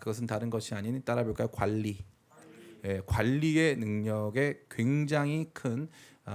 그것은 다른 것이 아닌 따라 볼까요? 관리. 예, 관리의 능력에 굉장히 큰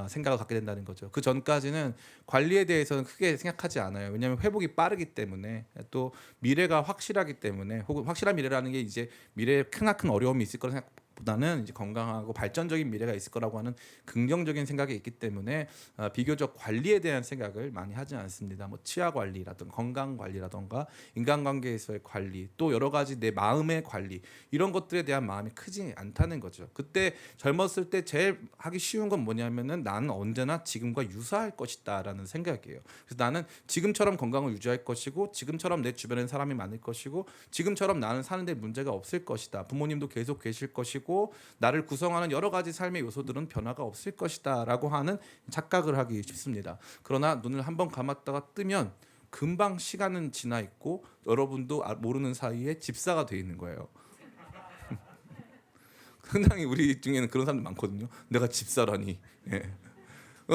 생각을 갖게 된다는 거죠. 그 전까지는 관리에 대해서는 크게 생각하지 않아요. 왜냐하면 회복이 빠르기 때문에, 또 미래가 확실하기 때문에, 혹은 확실한 미래라는 게 이제 미래에 크나큰 어려움이 있을 거라 생각보다는 이제 건강하고 발전적인 미래가 있을 거라고 하는 긍정적인 생각이 있기 때문에 비교적 관리에 대한 생각을 많이 하지 않습니다. 뭐 치아 관리라든가 건강 관리라든가 인간관계에서의 관리, 또 여러 가지 내 마음의 관리, 이런 것들에 대한 마음이 크지 않다는 거죠. 그때 젊었을 때 제일 하기 쉬운 건 뭐냐면은 나는 언제나 지금과 유사할 것이다라는 생각이에요. 그래서 나는 지금처럼 건강을 유지할 것이고, 지금처럼 내 주변에 사람이 많을 것이고, 지금처럼 나는 사는데 문제가 없을 것이다. 부모님도 계속 계실 것이고, 나를 구성하는 여러 가지 삶의 요소들은 변화가 없을 것이다라고 하는 착각을 하기 쉽습니다. 그러나 눈을 한번 감았다가 뜨면 금방 시간은 지나 있고, 여러분도 모르는 사이에 집사가 돼 있는 거예요. 상당히 우리 중에는 그런 사람들 많거든요. 내가 집사라니. 예.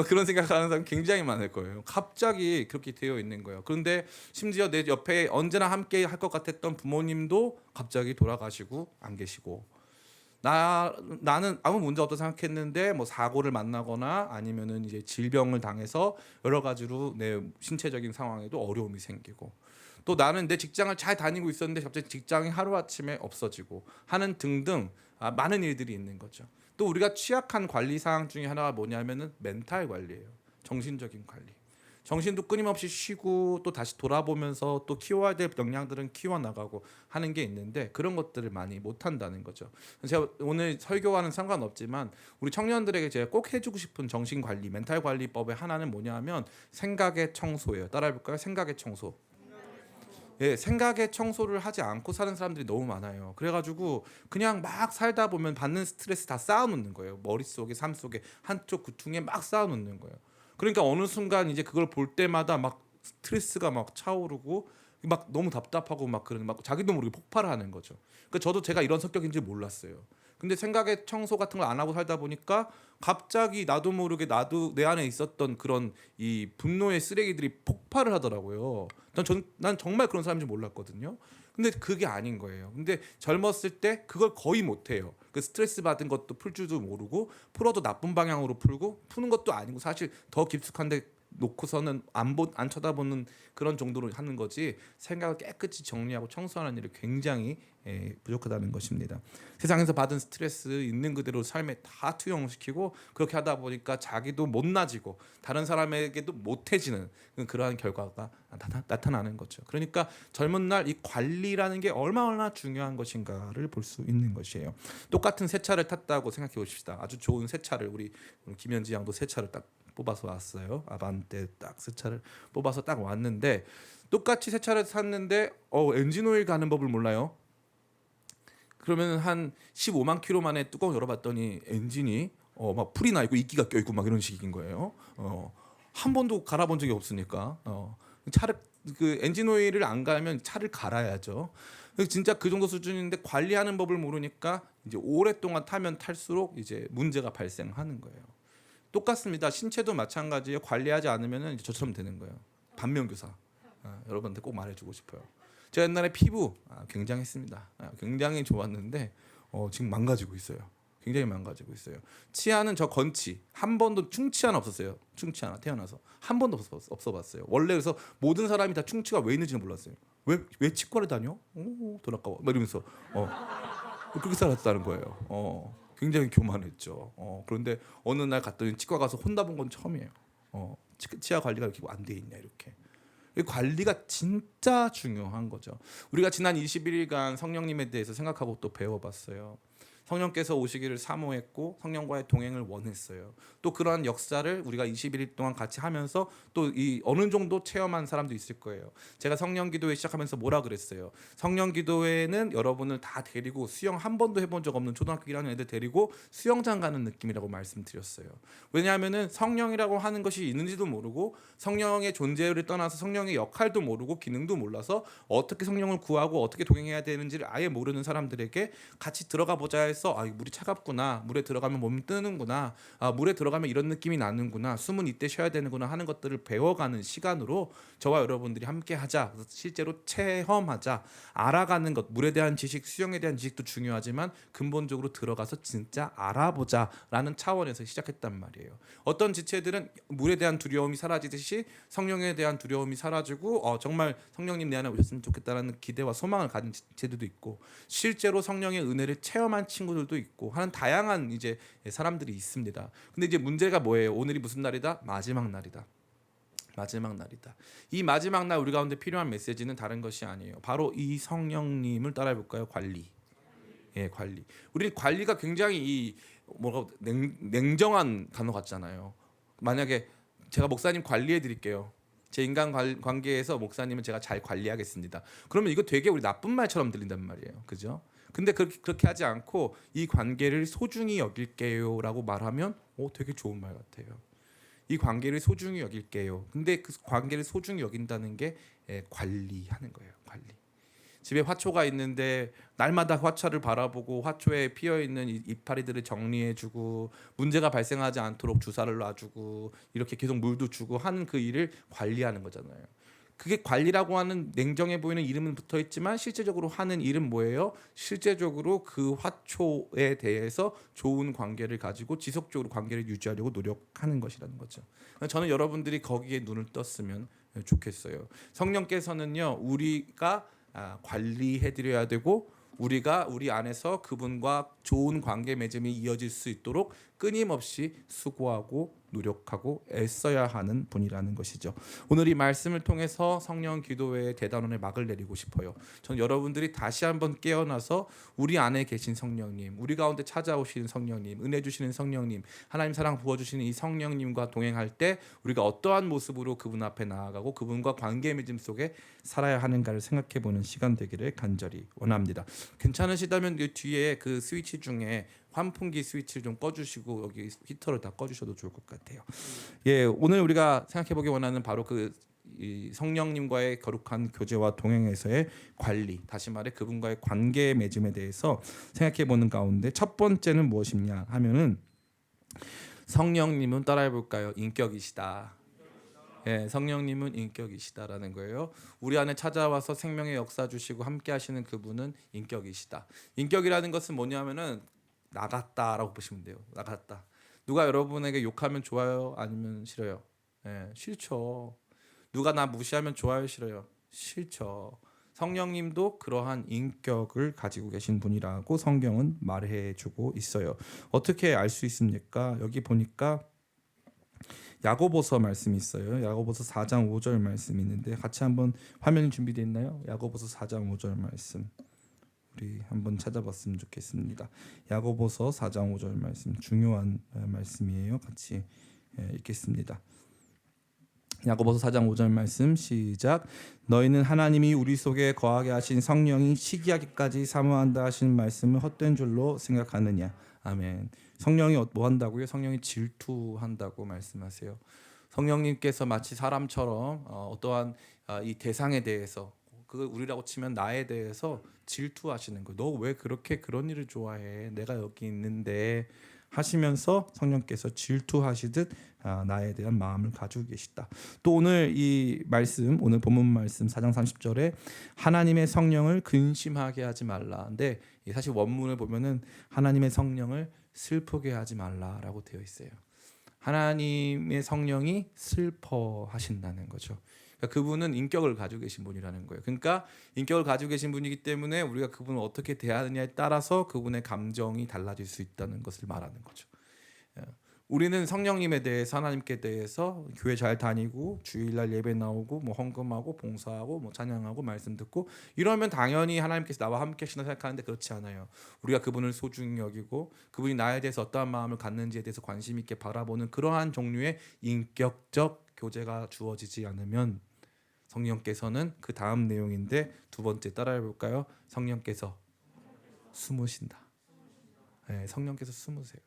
그런 생각하는 사람 굉장히 많을 거예요. 갑자기 그렇게 되어 있는 거예요. 그런데 심지어 내 옆에 언제나 함께 할 것 같았던 부모님도 갑자기 돌아가시고 안 계시고, 나는 아무 문제 없다 생각했는데 뭐 사고를 만나거나 아니면은 이제 질병을 당해서 여러 가지로 내 신체적인 상황에도 어려움이 생기고, 또 나는 내 직장을 잘 다니고 있었는데 갑자기 직장이 하루아침에 없어지고 하는 등등 많은 일들이 있는 거죠. 또 우리가 취약한 관리 사항 중에 하나가 뭐냐면은 멘탈 관리예요. 정신적인 관리. 정신도 끊임없이 쉬고 또 다시 돌아보면서 또 키워야 될 역량들은 키워나가고 하는 게 있는데, 그런 것들을 많이 못한다는 거죠. 제가 오늘 설교와는 상관없지만 우리 청년들에게 제가 꼭 해주고 싶은 정신관리, 멘탈관리법의 하나는 뭐냐 하면 생각의 청소예요. 따라해볼까요? 생각의 청소. 예, 생각의 청소를 하지 않고 사는 사람들이 너무 많아요. 그래가지고 그냥 막 살다 보면 받는 스트레스 다 쌓아놓는 거예요. 머릿속에, 삶 속에, 한쪽 구퉁에 막 쌓아놓는 거예요. 그러니까 어느 순간 이제 그걸 볼 때마다 막 스트레스가 막 차오르고 막 너무 답답하고 막 그런, 막 자기도 모르게 폭발을 하는 거죠. 그러니까 저도 제가 이런 성격인지 몰랐어요. 근데 생각의 청소 같은 걸 안 하고 살다 보니까 갑자기 나도 모르게 나도 내 안에 있었던 그런 이 분노의 쓰레기들이 폭발을 하더라고요. 난 정말 그런 사람인지 몰랐거든요. 근데 그게 아닌 거예요. 근데 젊었을 때 그걸 거의 못 해요. 그 스트레스 받은 것도 풀 줄도 모르고, 풀어도 나쁜 방향으로 풀고, 푸는 것도 아니고 사실 더 깊숙한데 놓고서는 안 쳐다보는 그런 정도로 하는 거지, 생각을 깨끗이 정리하고 청소하는 일이 굉장히 부족하다는 것입니다. 세상에서 받은 스트레스 있는 그대로 삶에 다 투영시키고, 그렇게 하다 보니까 자기도 못나지고 다른 사람에게도 못해지는 그러한 결과가 나타나는 거죠. 그러니까 젊은 날 이 관리라는 게 얼마나 중요한 것인가를 볼 수 있는 것이에요. 똑같은 새 차를 탔다고 생각해 보십시다. 아주 좋은 새 차를, 우리 김현지 양도 새 차를 딱 뽑아서 왔어요. 아반떼 딱 새 차를 뽑아서 딱 왔는데, 똑같이 새 차를 샀는데 엔진 오일 가는 법을 몰라요. 그러면 한 15만 킬로 만에 뚜껑 열어봤더니 엔진이 막 풀이 나 있고 이끼가 껴 있고 막 이런 식인 거예요. 한 번도 갈아본 적이 없으니까 차를, 그 엔진 오일을 안 갈면 차를 갈아야죠. 진짜 그 정도 수준인데 관리하는 법을 모르니까 이제 오랫동안 타면 탈수록 이제 문제가 발생하는 거예요. 똑같습니다. 신체도 마찬가지예요. 관리하지 않으면 이제 저처럼 되는 거예요. 반면교사. 여러분한테 꼭 말해주고 싶어요. 제가 옛날에 피부 굉장했습니다. 굉장히 좋았는데 지금 망가지고 있어요. 굉장히 망가지고 있어요. 치아는 저 건치 한 번도, 충치 하나 없었어요. 충치 하나 태어나서 한 번도 없어봤어요. 원래 그래서 모든 사람이 다 충치가 왜 있는지는 몰랐어요. 왜 치과를 다녀? 돈 아까워. 막 이러면서 그렇게 살았다는 거예요. 굉장히 교만했죠. 그런데 어느 날 갔더니 치과 가서 혼나본 건 처음이에요. 치아 관리가 이렇게 안 돼 있냐 이렇게. 이 관리가 진짜 중요한 거죠. 우리가 지난 21일간 성령님에 대해서 생각하고 또 배워봤어요. 성령께서 오시기를 사모했고 성령과의 동행을 원했어요. 또 그러한 역사를 우리가 21일 동안 같이 하면서 또 이 어느 정도 체험한 사람도 있을 거예요. 제가 성령 기도회 시작하면서 뭐라 그랬어요? 성령 기도회는 여러분을 다 데리고, 수영 한 번도 해본 적 없는 초등학교 1학년 애들 데리고 수영장 가는 느낌이라고 말씀드렸어요. 왜냐하면은 성령이라고 하는 것이 있는지도 모르고, 성령의 존재를 떠나서 성령의 역할도 모르고 기능도 몰라서 어떻게 성령을 구하고 어떻게 동행해야 되는지를 아예 모르는 사람들에게 같이 들어가 보자 해서 안에서 물이 차갑구나, 물에 들어가면 몸이 뜨는구나, 물에 들어가면 이런 느낌이 나는구나, 숨은 이때 쉬어야 되는구나 하는 것들을 배워가는 시간으로 저와 여러분들이 함께 하자. 실제로 체험하자. 알아가는 것, 물에 대한 지식, 수영에 대한 지식도 중요하지만 근본적으로 들어가서 진짜 알아보자라는 차원에서 시작했단 말이에요. 어떤 지체들은 물에 대한 두려움이 사라지듯이 성령에 대한 두려움이 사라지고 정말 성령님 내 안에 오셨으면 좋겠다라는 기대와 소망을 가진 지체들도 있고, 실제로 성령의 은혜를 체험한 친구들도 있고 하는 다양한 이제 사람들이 있습니다. 근데 이제 문제가 뭐예요? 오늘이 무슨 날이다? 마지막 날이다. 마지막 날이다. 이 마지막 날 우리 가운데 필요한 메시지는 다른 것이 아니에요. 바로 이 성령님을 따라해 볼까요? 관리. 예, 관리. 우리 관리가 굉장히 냉정한 단어 같잖아요. 만약에 제가 목사님 관리해 드릴게요. 제 인간 관계에서 목사님은 제가 잘 관리하겠습니다. 그러면 이거 되게 우리 나쁜 말처럼 들린단 말이에요. 그죠? 근데 그렇게 하지 않고 이 관계를 소중히 여길게요라고 말하면 되게 좋은 말 같아요. 이 관계를 소중히 여길게요. 근데 그 관계를 소중히 여긴다는 게 관리하는 거예요. 관리. 집에 화초가 있는데 날마다 화초를 바라보고 화초에 피어 있는 이파리들을 정리해주고 문제가 발생하지 않도록 주사를 놔주고 이렇게 계속 물도 주고 하는 그 일을 관리하는 거잖아요. 그게 관리라고 하는 냉정해 보이는 이름은 붙어 있지만 실제적으로 하는 일은 뭐예요? 실제적으로 그 화초에 대해서 좋은 관계를 가지고 지속적으로 관계를 유지하려고 노력하는 것이라는 거죠. 저는 여러분들이 거기에 눈을 떴으면 좋겠어요. 성령께서는요, 우리가 관리해드려야 되고 우리가 우리 안에서 그분과 좋은 관계 맺음이 이어질 수 있도록 끊임없이 수고하고 노력하고 애써야 하는 분이라는 것이죠. 오늘 이 말씀을 통해서 성령 기도회의 대단원의 막을 내리고 싶어요. 저는 여러분들이 다시 한번 깨어나서 우리 안에 계신 성령님, 우리 가운데 찾아오시는 성령님, 은혜 주시는 성령님, 하나님 사랑 부어주시는 이 성령님과 동행할 때 우리가 어떠한 모습으로 그분 앞에 나아가고 그분과 관계 맺음 속에 살아야 하는가를 생각해보는 시간 되기를 간절히 원합니다. 괜찮으시다면 이 뒤에 그 스위치 중에 환풍기 스위치를 좀 꺼주시고 여기 히터를 다 꺼주셔도 좋을 것 같아요. 예, 오늘 우리가 생각해보기 원하는 바로 이 성령님과의 거룩한 교제와 동행에서의 관리, 다시 말해 그분과의 관계 맺음에 대해서 생각해보는 가운데 첫 번째는 무엇이냐 하면은 성령님은 따라해볼까요? 인격이시다. 예, 성령님은 인격이시다라는 거예요. 우리 안에 찾아와서 생명의 역사 주시고 함께 하시는 그분은 인격이시다. 인격이라는 것은 뭐냐면은 나갔다라고 보시면 돼요. 나갔다. 누가 여러분에게 욕하면 좋아요? 아니면 싫어요? 예, 싫죠. 누가 나 무시하면 좋아요? 싫어요? 싫죠. 성령님도 그러한 인격을 가지고 계신 분이라고 성경은 말해주고 있어요. 어떻게 알 수 있습니까? 여기 보니까 야고보서 말씀이 있어요. 야고보서 4장 5절 말씀이 있는데 같이 한번 화면이 준비되어 있나요? 야고보서 4장 5절 말씀. 우리 한번 찾아봤으면 좋겠습니다. 야고보서 4장 5절 말씀 중요한 말씀이에요. 같이 읽겠습니다. 야고보서 4장 5절 말씀 시작. 너희는 하나님이 우리 속에 거하게 하신 성령이 시기하기까지 사모한다 하신 말씀을 헛된 줄로 생각하느냐. 아멘. 성령이 뭐 한다고요? 성령이 질투한다고 말씀하세요. 성령님께서 마치 사람처럼 어떠한 이 대상에 대해서, 그 우리라고 치면 나에 대해서 질투하시는 거예요. 너 왜 그렇게 그런 일을 좋아해? 내가 여기 있는데 하시면서 성령께서 질투하시듯 나에 대한 마음을 가지고 계시다. 또 오늘 이 말씀, 오늘 본문 말씀 4장 30절에 하나님의 성령을 근심하게 하지 말라. 근데 사실 원문을 보면은 하나님의 성령을 슬프게 하지 말라라고 되어 있어요. 하나님의 성령이 슬퍼하신다는 거죠. 그러니까 그분은 인격을 가지고 계신 분이라는 거예요. 그러니까 인격을 가지고 계신 분이기 때문에 우리가 그분을 어떻게 대하느냐에 따라서 그분의 감정이 달라질 수 있다는 것을 말하는 거죠. 우리는 성령님에 대해서, 하나님께 대해서 교회 잘 다니고 주일날 예배 나오고 뭐 헌금하고 봉사하고 뭐 찬양하고 말씀 듣고 이러면 당연히 하나님께서 나와 함께 하시나 생각하는데 그렇지 않아요. 우리가 그분을 소중히 여기고 그분이 나에 대해서 어떠한 마음을 갖는지에 대해서 관심 있게 바라보는 그러한 종류의 인격적 교제가 주어지지 않으면 성령께서는 그 다음 내용인데 두 번째 따라해 볼까요? 성령께서 숨으신다. 네, 성령께서 숨으세요.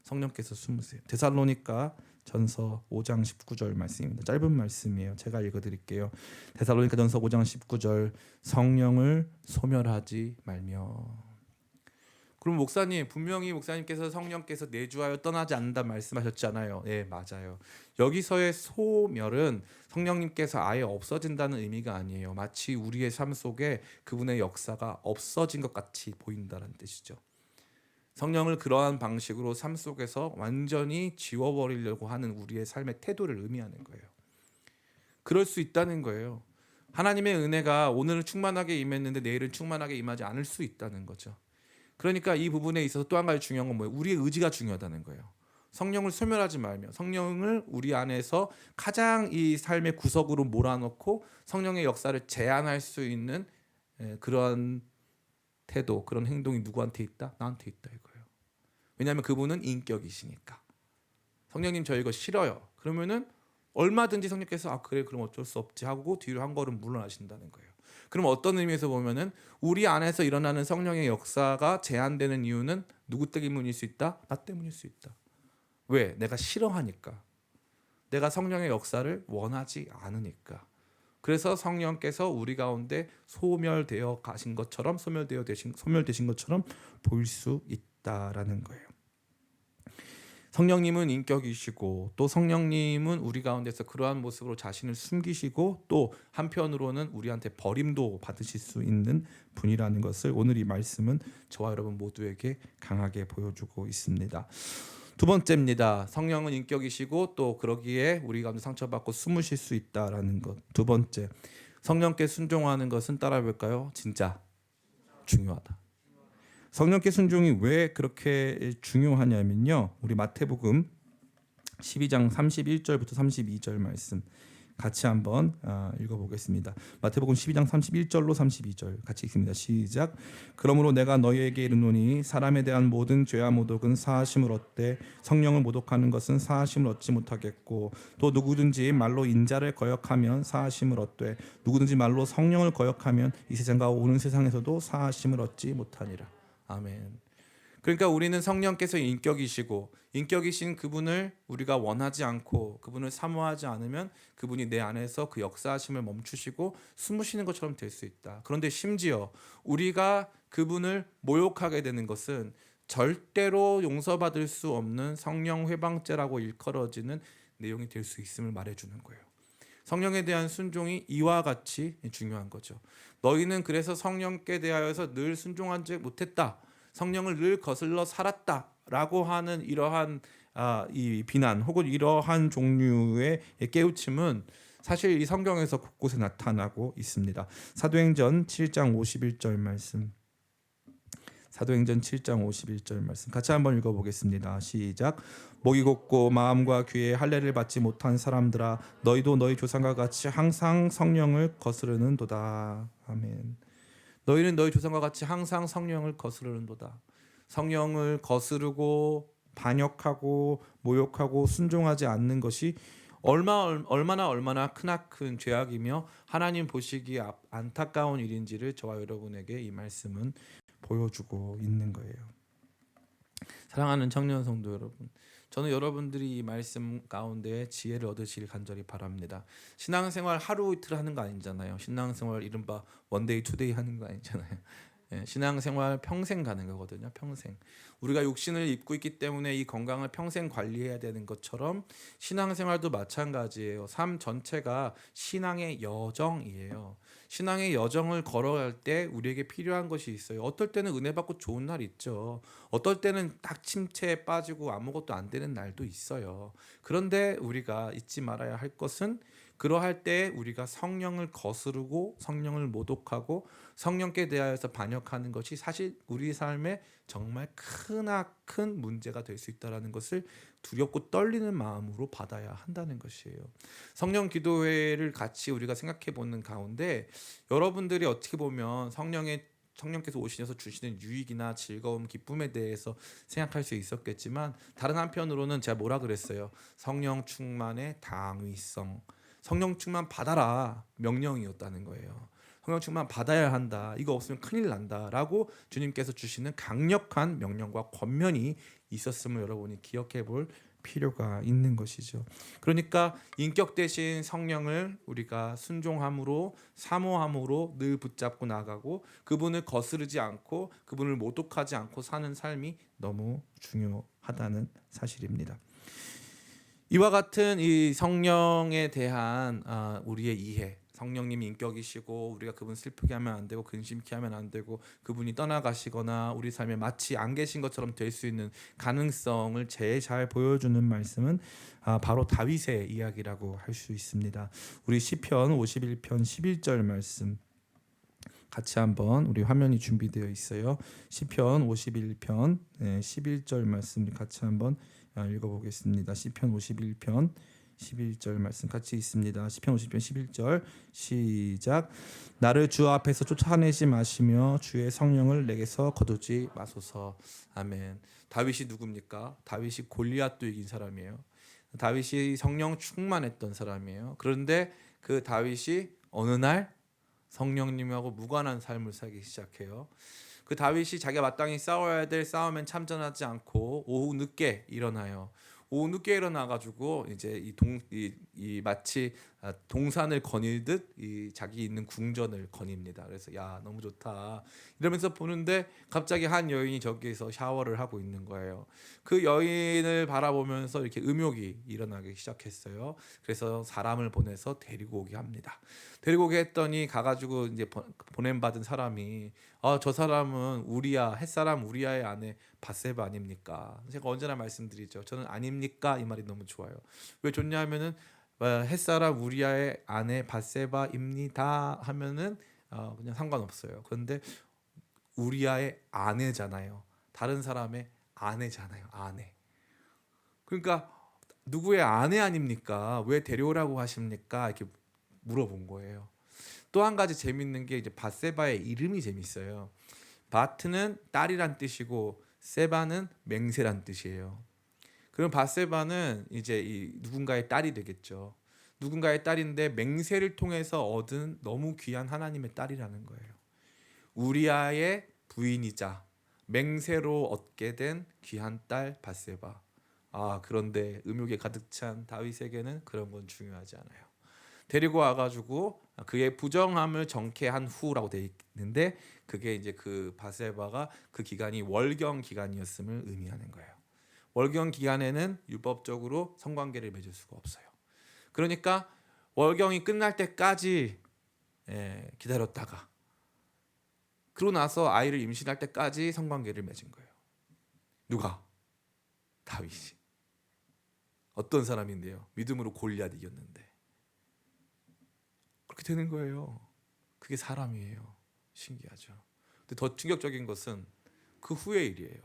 성령께서 숨으세요. 데살로니가 전서 5장 19절 말씀입니다. 짧은 말씀이에요. 제가 읽어드릴게요. 데살로니가 전서 5장 19절 성령을 소멸하지 말며. 그럼 목사님, 분명히 목사님께서 성령께서 내주하여 떠나지 않는다 말씀하셨잖아요. 네, 맞아요. 여기서의 소멸은 성령님께서 아예 없어진다는 의미가 아니에요. 마치 우리의 삶 속에 그분의 역사가 없어진 것 같이 보인다는 뜻이죠. 성령을 그러한 방식으로 삶 속에서 완전히 지워버리려고 하는 우리의 삶의 태도를 의미하는 거예요. 그럴 수 있다는 거예요. 하나님의 은혜가 오늘은 충만하게 임했는데 내일은 충만하게 임하지 않을 수 있다는 거죠. 그러니까 이 부분에 있어서 또 한 가지 중요한 건 뭐예요? 우리의 의지가 중요하다는 거예요. 성령을 소멸하지 말며 성령을 우리 안에서 가장 이 삶의 구석으로 몰아넣고 성령의 역사를 제한할 수 있는 그런 태도, 그런 행동이 누구한테 있다? 나한테 있다 이거예요. 왜냐하면 그분은 인격이시니까. 성령님 저 이거 싫어요. 그러면은 얼마든지 성령께서 아 그래 그럼 어쩔 수 없지 하고 뒤로 한 걸음 물러나신다는 거예요. 그럼 어떤 의미에서 보면은 우리 안에서 일어나는 성령의 역사가 제한되는 이유는 누구 때문일 수 있다? 나 때문일 수 있다. 왜? 내가 싫어하니까. 내가 성령의 역사를 원하지 않으니까. 그래서 성령께서 우리 가운데 소멸되어 가신 것처럼 소멸되신 것처럼 보일 수 있다라는 거예요. 성령님은 인격이시고 또 성령님은 우리 가운데서 그러한 모습으로 자신을 숨기시고 또 한편으로는 우리한테 버림도 받으실 수 있는 분이라는 것을 오늘 이 말씀은 저와 여러분 모두에게 강하게 보여주고 있습니다. 두 번째입니다. 성령은 인격이시고 또 그러기에 우리 가운데 상처받고 숨으실 수 있다라는 것. 두 번째, 성령께 순종하는 것은 따라해 볼까요? 진짜 중요하다. 성령께 순종이 왜 그렇게 중요하냐면요. 우리 마태복음 12장 31절부터 32절 말씀 같이 한번 읽어보겠습니다. 마태복음 12장 31절로 32절 같이 읽습니다. 시작. 그러므로 내가 너희에게 이르노니 사람에 대한 모든 죄와 모독은 사하심을 얻되 성령을 모독하는 것은 사하심을 얻지 못하겠고 또 누구든지 말로 인자를 거역하면 사하심을 얻되 누구든지 말로 성령을 거역하면 이 세상과 오는 세상에서도 사하심을 얻지 못하니라. 아멘. 그러니까 우리는 성령께서 인격이신 그분을 우리가 원하지 않고 그분을 사모하지 않으면 그분이 내 안에서 그 역사하심을 멈추시고 숨으시는 것처럼 될 수 있다. 그런데 심지어 우리가 그분을 모욕하게 되는 것은 절대로 용서받을 수 없는 성령 회방죄라고 일컬어지는 내용이 될 수 있음을 말해주는 거예요. 성령에 대한 순종이 이와 같이 중요한 거죠. 너희는 그래서 성령께 대하여서 늘 순종하지 못했다. 성령을 늘 거슬러 살았다라고 하는 이러한 이 비난 혹은 이러한 종류의 깨우침은 사실 이 성경에서 곳곳에 나타나고 있습니다. 사도행전 7장 51절 말씀. 사도행전 7장 51절 말씀 같이 한번 읽어보겠습니다. 시작. 목이 곧고 마음과 귀에 할례를 받지 못한 사람들아 너희도 너희 조상과 같이 항상 성령을 거스르는도다. 아멘. 너희는 너희 조상과 같이 항상 성령을 거스르는도다. 성령을 거스르고 반역하고 모욕하고 순종하지 않는 것이 얼마나 크나큰 죄악이며 하나님 보시기에 안타까운 일인지를 저와 여러분에게 이 말씀은 보여주고 있는 거예요. 사랑하는 청년 성도 여러분, 저는 여러분들이 이 말씀 가운데 지혜를 얻으시길 간절히 바랍니다. 신앙생활 하루 이틀 하는 거 아니잖아요. 신앙생활 이른바 원데이 투데이 하는 거 아니잖아요. 신앙생활 평생 가는 거거든요. 평생. 우리가 육신을 입고 있기 때문에 이 건강을 평생 관리해야 되는 것처럼 신앙생활도 마찬가지예요. 삶 전체가 신앙의 여정이에요. 신앙의 여정을 걸어갈 때 우리에게 필요한 것이 있어요. 어떨 때는 은혜 받고 좋은 날 있죠. 어떨 때는 딱 침체에 빠지고 아무것도 안 되는 날도 있어요. 그런데 우리가 잊지 말아야 할 것은 그러할 때 우리가 성령을 거스르고 성령을 모독하고 성령께 대하여서 반역하는 것이 사실 우리 삶에 정말 크나큰 문제가 될 수 있다는 것을 두렵고 떨리는 마음으로 받아야 한다는 것이에요. 성령 기도회를 같이 우리가 생각해 보는 가운데 여러분들이 어떻게 보면 성령께서 오시셔서 주시는 유익이나 즐거움, 기쁨에 대해서 생각할 수 있었겠지만 다른 한편으로는 제가 뭐라 그랬어요? 성령 충만의 당위성. 성령 충만 받아라 명령이었다는 거예요. 성령 충만 받아야 한다. 이거 없으면 큰일 난다라고 주님께서 주시는 강력한 명령과 권면이 있었음을 여러분이 기억해 볼 필요가 있는 것이죠. 그러니까 인격 대신 성령을 우리가 순종함으로 사모함으로 늘 붙잡고 나가고 그분을 거스르지 않고 그분을 모독하지 않고 사는 삶이 너무 중요하다는 사실입니다. 이와 같은 이 성령에 대한 우리의 이해, 성령님이 인격이시고 우리가 그분 슬프게 하면 안 되고 근심케 하면 안 되고 그분이 떠나가시거나 우리 삶에 마치 안 계신 것처럼 될 수 있는 가능성을 제일 잘 보여주는 말씀은 바로 다윗의 이야기라고 할 수 있습니다. 우리 시편 51편 11절 말씀 같이 한번, 우리 화면이 준비되어 있어요. 시편 51편 11절 말씀 같이 한번 읽어보겠습니다. 시편 51편 11절 말씀 같이 있습니다. 시편 50편 11절 시작. 나를 주 앞에서 쫓아내지 마시며 주의 성령을 내게서 거두지 마소서. 아멘. 다윗이 누굽니까? 다윗이 골리앗도 이긴 사람이에요. 다윗이 성령 충만했던 사람이에요. 그런데 그 다윗이 어느 날 성령님하고 무관한 삶을 살기 시작해요. 그 다윗이 자기가 마땅히 싸워야 될 싸움엔 참전하지 않고 오후 늦게 일어나요. 오후 늦게 일어나가지고 이제 이 마치 동산을 거닐듯 이 자기 있는 궁전을 거닙니다. 그래서 야 너무 좋다 이러면서 보는데 갑자기 한 여인이 저기에서 샤워를 하고 있는 거예요. 그 여인을 바라보면서 이렇게 음욕이 일어나기 시작했어요. 그래서 사람을 보내서 데리고 오게 합니다. 데리고 오게 했더니 가가지고 이제 보냄 받은 사람이 저 사람은 우리야 햇사람 우리야의 아내 밧세바 아닙니까? 제가 언제나 말씀드리죠. 저는 아닙니까? 이 말이 너무 좋아요. 왜 좋냐면은 햇사람 우리야의 아내 밧세바입니다 하면은 그냥 상관없어요. 그런데 우리야의 아내잖아요. 다른 사람의 아내잖아요. 아내. 그러니까 누구의 아내 아닙니까? 왜 데려오라고 하십니까? 이렇게 물어본 거예요. 또 한 가지 재밌는 게 이제 밧세바의 이름이 재밌어요. 바트는 딸이란 뜻이고 세바는 맹세란 뜻이에요. 그럼 밧세바는 이제 이 누군가의 딸이 되겠죠. 누군가의 딸인데 맹세를 통해서 얻은 너무 귀한 하나님의 딸이라는 거예요. 우리아의 부인이자 맹세로 얻게 된 귀한 딸 밧세바. 그런데 음욕에 가득 찬 다윗에게는 그런 건 중요하지 않아요. 데리고 와가지고 그의 부정함을 정케한 후라고 돼 있는데 그게 이제 그 밧세바가 그 기간이 월경 기간이었음을 의미하는 거예요. 월경 기간에는 율법적으로 성관계를 맺을 수가 없어요. 그러니까 월경이 끝날 때까지 기다렸다가 그러고 나서 아이를 임신할 때까지 성관계를 맺은 거예요. 누가? 다윗이. 어떤 사람인데요? 믿음으로 골리앗 이겼는데. 그렇게 되는 거예요. 그게 사람이에요. 신기하죠. 근데 더 충격적인 것은 그 후의 일이에요.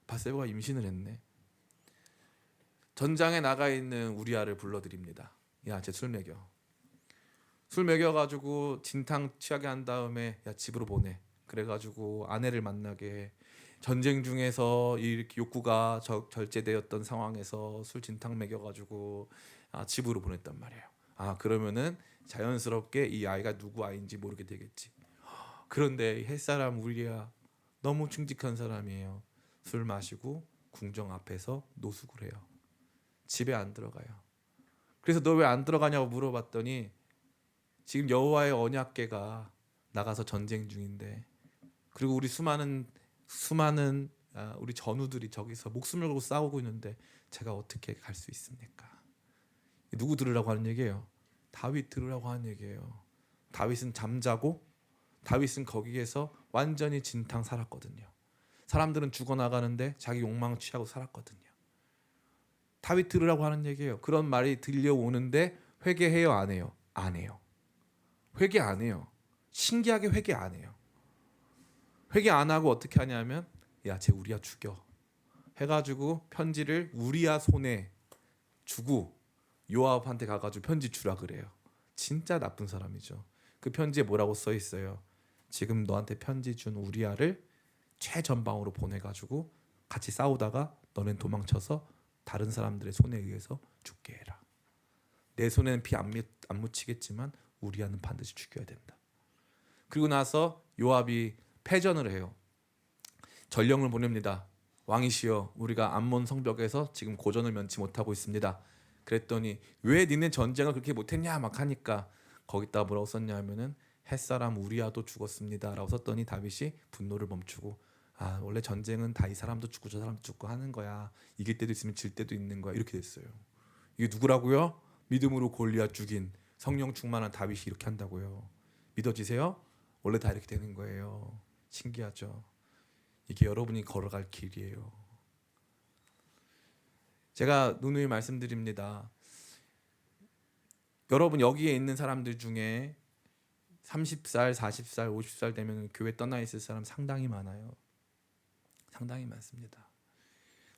밧세바가 임신을 했네. 전장에 나가 있는 우리아를 불러드립니다. 야, 쟤 술 먹여. 술 먹여가지고 진탕 취하게 한 다음에 야 집으로 보내. 그래가지고 아내를 만나게 해. 전쟁 중에서 이렇게 욕구가 절제되었던 상황에서 술 진탕 먹여가지고 집으로 보냈단 말이에요. 그러면은 자연스럽게 이 아이가 누구 아이인지 모르게 되겠지. 그런데 햇사람 우리야 너무 충직한 사람이에요. 술 마시고 궁정 앞에서 노숙을 해요. 집에 안 들어가요. 그래서 너 왜 안 들어가냐고 물어봤더니 지금 여호와의 언약궤가 나가서 전쟁 중인데 그리고 우리 수많은 우리 전우들이 저기서 목숨을 걸고 싸우고 있는데 제가 어떻게 갈 수 있습니까? 누구 들으라고 하는 얘기예요? 다윗 들으라고 하는 얘기예요. 다윗은 잠자고 다윗은 거기에서 완전히 진탕 살았거든요. 사람들은 죽어나가는데 자기 욕망 취하고 살았거든요. 다윗 들으라고 하는 얘기예요. 그런 말이 들려오는데 회개해요 안 해요? 안 해요. 회개 안 해요. 신기하게 회개 안 해요. 회개 안 하고 어떻게 하냐면 야, 쟤 우리야 죽여 해가지고 편지를 우리야 손에 주고 요압한테 가가지고 편지 주라 그래요. 진짜 나쁜 사람이죠. 그 편지에 뭐라고 써 있어요? 지금 너한테 편지 준 우리아를 최전방으로 보내가지고 같이 싸우다가 너는 도망쳐서 다른 사람들의 손에 의해서 죽게 해라. 내 손에는 피 안 묻히겠지만 우리아는 반드시 죽여야 된다. 그리고 나서 요압이 패전을 해요. 전령을 보냅니다. 왕이시여 우리가 암몬 성벽에서 지금 고전을 면치 못하고 있습니다. 그랬더니 왜 니네 전쟁을 그렇게 못했냐 막 하니까 거기다 뭐라고 썼냐 하면은 햇사람 우리아도 죽었습니다 라고 썼더니 다윗이 분노를 멈추고 아 원래 전쟁은 다 이 사람도 죽고 저 사람도 죽고 하는 거야. 이길 때도 있으면 질 때도 있는 거야. 이렇게 됐어요. 이게 누구라고요? 믿음으로 골리앗 죽인 성령 충만한 다윗이 이렇게 한다고요. 믿어지세요? 원래 다 이렇게 되는 거예요. 신기하죠? 이게 여러분이 걸어갈 길이에요. 제가 누누이 말씀드립니다. 여러분 여기에 있는 사람들 중에 30살, 40살, 50살 되면 교회 떠나 있을 사람 상당히 많아요. 상당히 많습니다.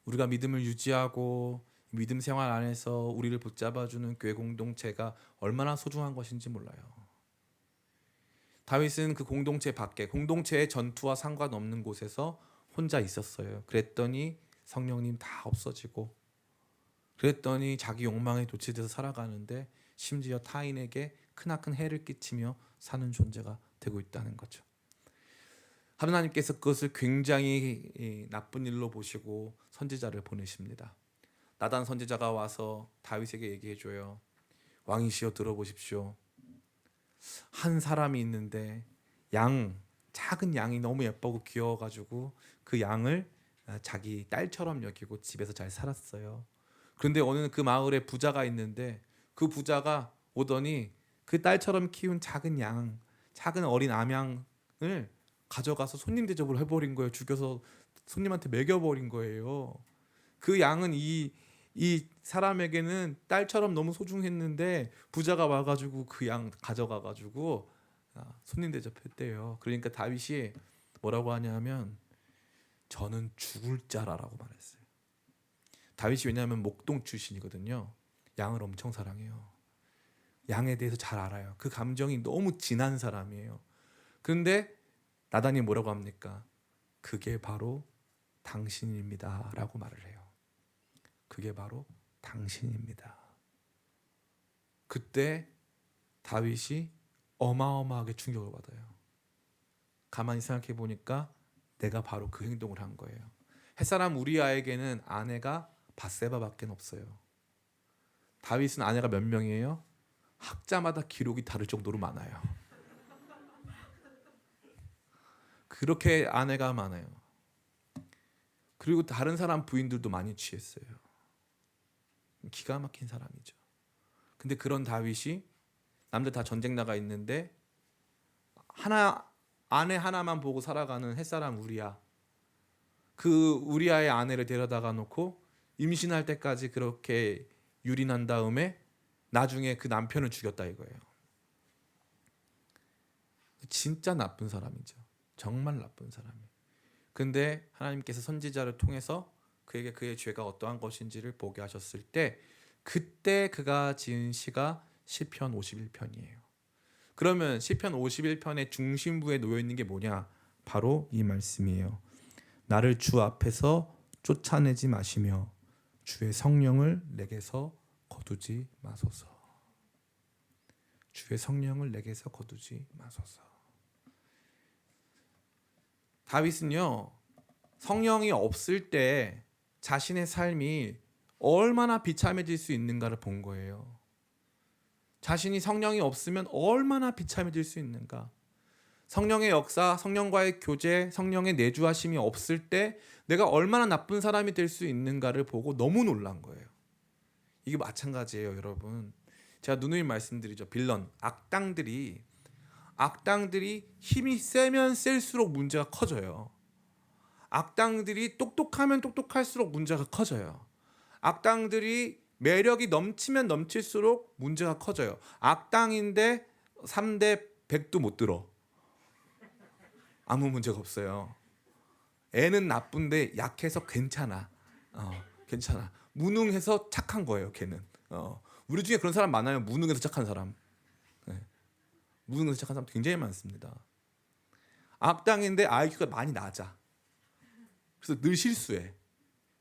우리가 믿음을 유지하고 믿음 생활 안에서 우리를 붙잡아주는 교회 공동체가 얼마나 소중한 것인지 몰라요. 다윗은 그 공동체 밖에 공동체의 전투와 상관없는 곳에서 혼자 있었어요. 그랬더니 성령님 다 없어지고 그랬더니 자기 욕망에 도취돼서 살아가는데 심지어 타인에게 크나큰 해를 끼치며 사는 존재가 되고 있다는 거죠. 하나님께서 그것을 굉장히 나쁜 일로 보시고 선지자를 보내십니다. 나단 선지자가 와서 다윗에게 얘기해줘요. 왕이시여 들어보십시오. 한 사람이 있는데 작은 양이 너무 예쁘고 귀여워가지고 그 양을 자기 딸처럼 여기고 집에서 잘 살았어요. 그런데 어느 그 마을에 부자가 있는데 그 부자가 오더니 그 딸처럼 키운 작은 어린 암양을 가져가서 손님 대접을 해버린 거예요. 죽여서 손님한테 먹여버린 거예요. 그 양은 이 사람에게는 딸처럼 너무 소중했는데 부자가 와가지고 그 양 가져가가지고 손님 대접했대요. 그러니까 다윗이 뭐라고 하냐면 저는 죽을 자라라고 말했어요. 다윗이 왜냐하면 목동 출신이거든요. 양을 엄청 사랑해요. 양에 대해서 잘 알아요. 그 감정이 너무 진한 사람이에요. 그런데 나단이 뭐라고 합니까? 그게 바로 당신입니다 라고 말을 해요. 그게 바로 당신입니다. 그때 다윗이 어마어마하게 충격을 받아요. 가만히 생각해 보니까 내가 바로 그 행동을 한 거예요. 햇사람 우리아에게는 아내가 밧세바밖에 없어요. 다윗은 아내가 몇 명이에요? 학자마다 기록이 다를 정도로 많아요. 그렇게 아내가 많아요. 그리고 다른 사람 부인들도 많이 취했어요. 기가 막힌 사람이죠. 근데 그런 다윗이 남들 다 전쟁 나가 있는데 아내 하나만 보고 살아가는 햇사람 우리아. 그 우리아의 아내를 데려다가 놓고 임신할 때까지 그렇게 유린한 다음에 나중에 그 남편을 죽였다 이거예요. 진짜 나쁜 사람이죠. 정말 나쁜 사람이에요. 근데 하나님께서 선지자를 통해서 그에게 그의 죄가 어떠한 것인지를 보게 하셨을 때 그때 그가 지은 시가 시편 51편이에요. 그러면 시편 51편의 중심부에 놓여 있는 게 뭐냐? 바로 이 말씀이에요. 나를 주 앞에서 쫓아내지 마시며 주의 성령을 내게서 거두지 마소서. 주의 성령을 내게서 거두지 마소서. 다윗은요, 성령이 없을 때 자신의 삶이 얼마나 비참해질 수 있는가를 본 거예요. 자신이 성령이 없으면 얼마나 비참해질 수 있는가. 성령의 역사, 성령과의 교제, 성령의 내주하심이 없을 때 내가 얼마나 나쁜 사람이 될 수 있는가를 보고 너무 놀란 거예요. 이게 마찬가지예요, 여러분. 제가 누누이 말씀드리죠. 빌런, 악당들이 힘이 세면 셀수록 문제가 커져요. 악당들이 똑똑하면 똑똑할수록 문제가 커져요. 악당들이 매력이 넘치면 넘칠수록 문제가 커져요. 악당인데 3대 100도 못 들어. 아무 문제가 없어요. 애는 나쁜데 약해서 괜찮아. 괜찮아. 무능해서 착한 거예요, 걔는. 우리 중에 그런 사람 많아요. 무능해서 착한 사람. 네. 무능해서 착한 사람 굉장히 많습니다. 악당인데 IQ가 많이 낮아. 그래서 늘 실수해.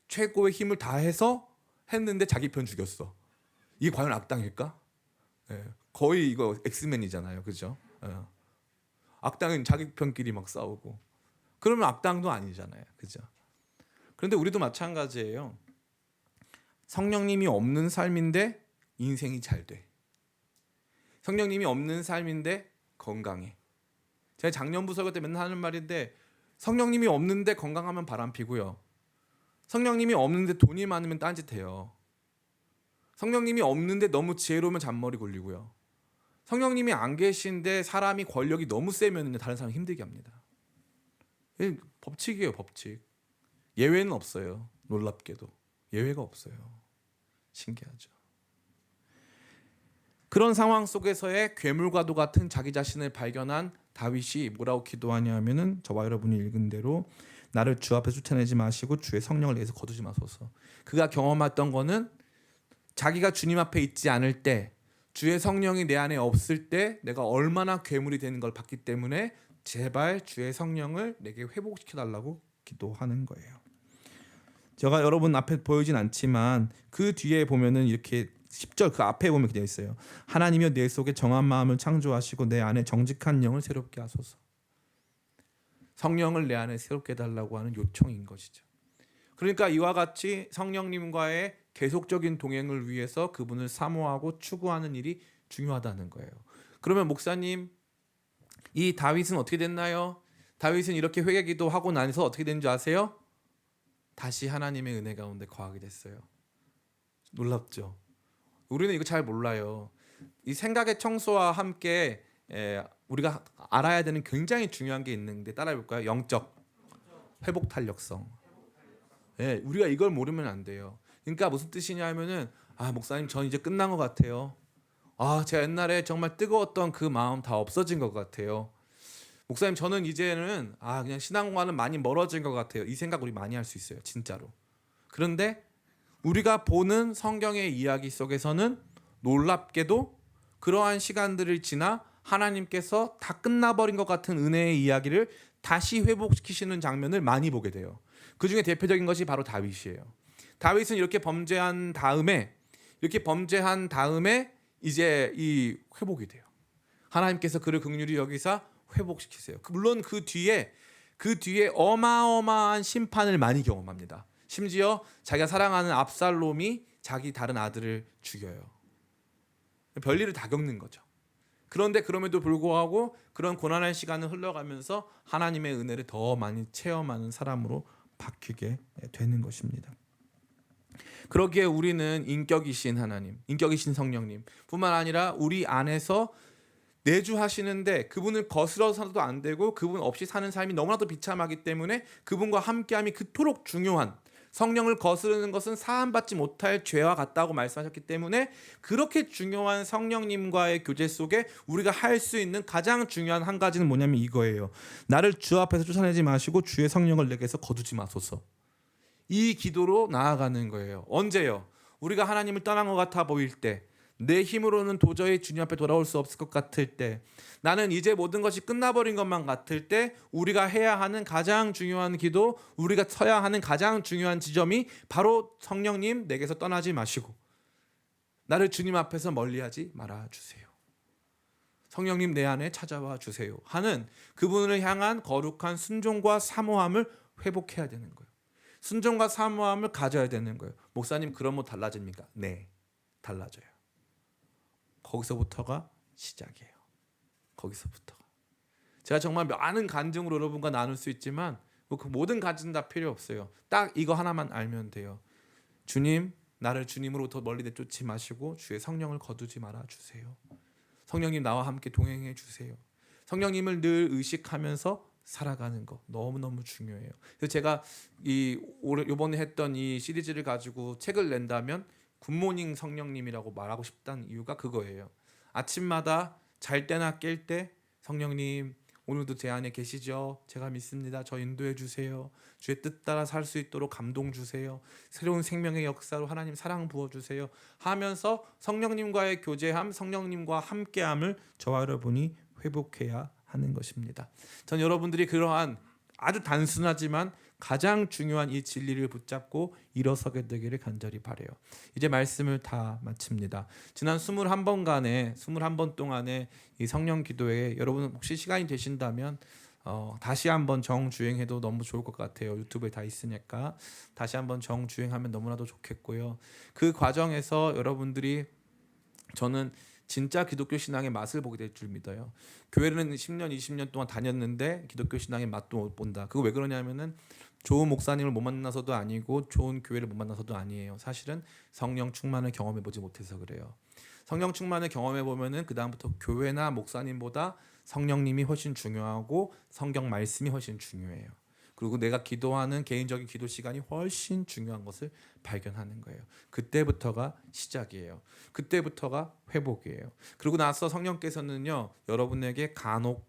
최고의 힘을 다해서 했는데 자기 편 죽였어. 이게 과연 악당일까? 네. 거의 이거 엑스맨이잖아요, 그죠? 악당은 자기 편끼리 막 싸우고. 그러면 악당도 아니잖아요, 그죠? 그런데 우리도 마찬가지예요. 성령님이 없는 삶인데 인생이 잘 돼. 성령님이 없는 삶인데 건강해. 제가 작년부 설교 때 맨날 하는 말인데 성령님이 없는데 건강하면 바람피고요. 성령님이 없는데 돈이 많으면 딴짓해요. 성령님이 없는데 너무 지혜로우면 잔머리 굴리고요. 성령님이 안 계신데 사람이 권력이 너무 세면 다른 사람 힘들게 합니다. 법칙이에요, 법칙. 예외는 없어요. 놀랍게도 예외가 없어요. 신기하죠. 그런 상황 속에서의 괴물과도 같은 자기 자신을 발견한 다윗이 뭐라고 기도하냐면은 저와 여러분이 읽은 대로 나를 주 앞에 쫓아내지 마시고 주의 성령을 내게서 거두지 마소서. 그가 경험했던 거는 자기가 주님 앞에 있지 않을 때, 주의 성령이 내 안에 없을 때 내가 얼마나 괴물이 되는 걸 봤기 때문에 제발 주의 성령을 내게 회복시켜 달라고 기도하는 거예요. 제가 여러분 앞에 보이진 않지만 그 뒤에 보면은 이렇게 10절 그 앞에 보면 되어 있어요. 하나님이여 내 속에 정한 마음을 창조하시고 내 안에 정직한 영을 새롭게 하소서. 성령을 내 안에 새롭게 달라고 하는 요청인 것이죠. 그러니까 이와 같이 성령님과의 계속적인 동행을 위해서 그분을 사모하고 추구하는 일이 중요하다는 거예요. 그러면 목사님, 이 다윗은 어떻게 됐나요? 다윗은 이렇게 회개 기도하고 나서 어떻게 된 줄 아세요? 다시 하나님의 은혜 가운데 거하게 됐어요. 놀랍죠? 우리는 이거 잘 몰라요. 이 생각의 청소와 함께 우리가 알아야 되는 굉장히 중요한 게 있는데 따라해 볼까요? 영적 회복 탄력성. 우리가 이걸 모르면 안 돼요. 그러니까 무슨 뜻이냐 하면은 목사님 전 이제 끝난 것 같아요. 제가 옛날에 정말 뜨거웠던 그 마음 다 없어진 것 같아요. 목사님 저는 이제는 그냥 신앙과는 많이 멀어진 것 같아요. 이 생각 우리 많이 할 수 있어요. 진짜로. 그런데 우리가 보는 성경의 이야기 속에서는 놀랍게도 그러한 시간들을 지나 하나님께서 다 끝나버린 것 같은 은혜의 이야기를 다시 회복시키시는 장면을 많이 보게 돼요. 그 중에 대표적인 것이 바로 다윗이에요. 다윗은 이렇게 범죄한 다음에 이제 이 회복이 돼요. 하나님께서 그를 긍휼히 여기사 회복시키세요. 물론 그 뒤에 어마어마한 심판을 많이 경험합니다. 심지어 자기가 사랑하는 압살롬이 자기 다른 아들을 죽여요. 별일을 다 겪는 거죠. 그런데 그럼에도 불구하고 그런 고난의 시간을 흘러가면서 하나님의 은혜를 더 많이 체험하는 사람으로 바뀌게 되는 것입니다. 그러기에 우리는 인격이신 하나님, 인격이신 성령님 뿐만 아니라 우리 안에서 내주하시는데 그분을 거스러서도 안 되고 그분 없이 사는 삶이 너무나도 비참하기 때문에 그분과 함께함이 그토록 중요한, 성령을 거스르는 것은 사함받지 못할 죄와 같다고 말씀하셨기 때문에 그렇게 중요한 성령님과의 교제 속에 우리가 할 수 있는 가장 중요한 한 가지는 뭐냐면 이거예요. 나를 주 앞에서 쫓아내지 마시고 주의 성령을 내게서 거두지 마소서. 이 기도로 나아가는 거예요. 언제요? 우리가 하나님을 떠난 것 같아 보일 때, 내 힘으로는 도저히 주님 앞에 돌아올 수 없을 것 같을 때, 나는 이제 모든 것이 끝나버린 것만 같을 때 우리가 해야 하는 가장 중요한 기도, 우리가 서야 하는 가장 중요한 지점이 바로 성령님 내게서 떠나지 마시고 나를 주님 앞에서 멀리하지 말아 주세요. 성령님 내 안에 찾아와 주세요 하는 그분을 향한 거룩한 순종과 사모함을 회복해야 되는 거예요. 순종과 사모함을 가져야 되는 거예요. 목사님 그럼 뭐 달라집니까? 네, 달라져요. 거기서부터가 시작이에요. 거기서부터가. 제가 정말 많은 간증으로 여러분과 나눌 수 있지만 그 모든 간증 다 필요 없어요. 딱 이거 하나만 알면 돼요. 주님, 나를 주님으로부터 멀리 내쫓지 마시고 주의 성령을 거두지 말아 주세요. 성령님 나와 함께 동행해 주세요. 성령님을 늘 의식하면서 살아가는 거 너무너무 중요해요. 그래서 제가 이번에 했던 이 시리즈를 가지고 책을 낸다면 굿모닝 성령님이라고 말하고 싶다는 이유가 그거예요. 아침마다 잘 때나 깰 때 성령님 오늘도 제 안에 계시죠? 제가 믿습니다. 저 인도해 주세요. 주의 뜻 따라 살 수 있도록 감동 주세요. 새로운 생명의 역사로 하나님 사랑 부어 주세요 하면서 성령님과의 교제함, 성령님과 함께함을 저와 여러분이 회복해야 하는 것입니다. 전 여러분들이 그러한 아주 단순하지만 가장 중요한 이 진리를 붙잡고 일어서게 되기를 간절히 바라요. 이제 말씀을 다 마칩니다. 지난 21번 동안에 이 성령 기도에 여러분 혹시 시간이 되신다면 다시 한번 정주행해도 너무 좋을 것 같아요. 유튜브에 다 있으니까 다시 한번 정주행하면 너무나도 좋겠고요. 그 과정에서 여러분들이, 저는 진짜 기독교 신앙의 맛을 보게 될 줄 믿어요. 교회는 10년, 20년 동안 다녔는데 기독교 신앙의 맛도 못 본다. 그거 왜 그러냐면은 좋은 목사님을 못 만나서도 아니고 좋은 교회를 못 만나서도 아니에요. 사실은 성령 충만을 경험해 보지 못해서 그래요. 성령 충만을 경험해 보면은 그 다음부터 교회나 목사님보다 성령님이 훨씬 중요하고 성경 말씀이 훨씬 중요해요. 그리고 내가 기도하는 개인적인 기도 시간이 훨씬 중요한 것을 발견하는 거예요. 그때부터가 시작이에요. 그때부터가 회복이에요. 그리고 나서 성령께서는요, 여러분에게 간혹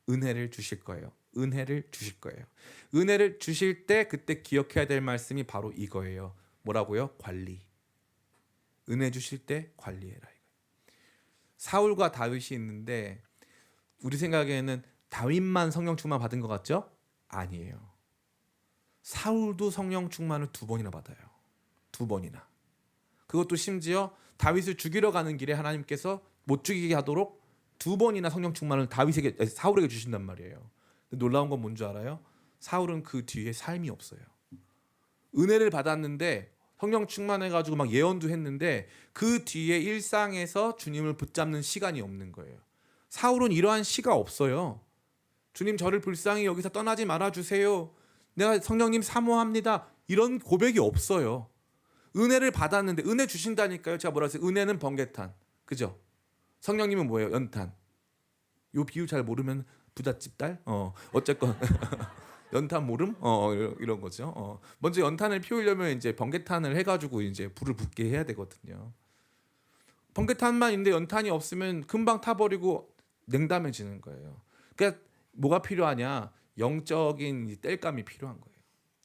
은혜를 주실 거예요. 은혜를 주실 거예요. 은혜를 주실 때 그때 기억해야 될 말씀이 바로 이거예요. 뭐라고요? 관리. 은혜 주실 때 관리해라. 사울과 다윗이 있는데 우리 생각에는 다윗만 성령 충만 받은 것 같죠? 아니에요. 사울도 성령 충만을 2번이나 받아요. 2번이나. 그것도 심지어 다윗을 죽이러 가는 길에 하나님께서 못 죽이게 하도록 2번이나 성령 충만을 사울에게 주신단 말이에요. 근데 놀라운 건 뭔지 알아요? 사울은 그 뒤에 삶이 없어요. 은혜를 받았는데 성령 충만해가지고 막 예언도 했는데 그 뒤에 일상에서 주님을 붙잡는 시간이 없는 거예요. 사울은 이러한 시가 없어요. 주님, 저를 불쌍히 여기서 떠나지 말아주세요. 내가 성령님 사모합니다. 이런 고백이 없어요. 은혜를 받았는데, 은혜 주신다니까요. 제가 뭐라 했어요? 은혜는 번개탄. 그죠? 성령님은 뭐예요? 연탄. 요 비유 잘 모르면 부잣집 딸? 어쨌건 연탄 모름? 이런 거죠. 먼저 연탄을 피우려면 이제 번개탄을 해가지고 이제 불을 붙게 해야 되거든요. 번개탄만 있는데 연탄이 없으면 금방 타버리고 냉담해지는 거예요. 그러니까 뭐가 필요하냐? 영적인 땔감이 필요한 거예요.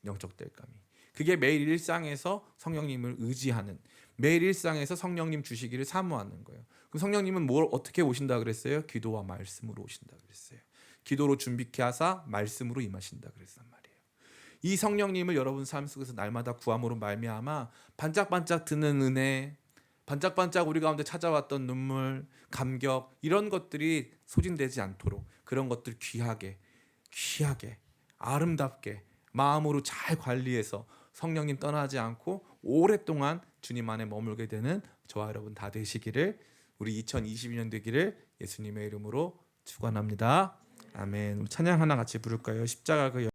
영적 땔감이. 그게 매일 일상에서 성령님을 의지하는, 매일 일상에서 성령님 주시기를 사모하는 거예요. 그럼 성령님은 뭘 어떻게 오신다 그랬어요? 기도와 말씀으로 오신다 그랬어요. 기도로 준비케 하사 말씀으로 임하신다 그랬단 말이에요. 이 성령님을 여러분 삶 속에서 날마다 구함으로 말미암아 반짝반짝 드는 은혜, 반짝반짝 우리 가운데 찾아왔던 눈물, 감격, 이런 것들이 소진되지 않도록 그런 것들 귀하게 아름답게 마음으로 잘 관리해서 성령님 떠나지 않고 오랫동안 주님 안에 머물게 되는 저와 여러분 다 되시기를, 우리 2022년 되기를 예수님의 이름으로 축원합니다. 아멘. 찬양 하나 같이 부를까요? 십자가 그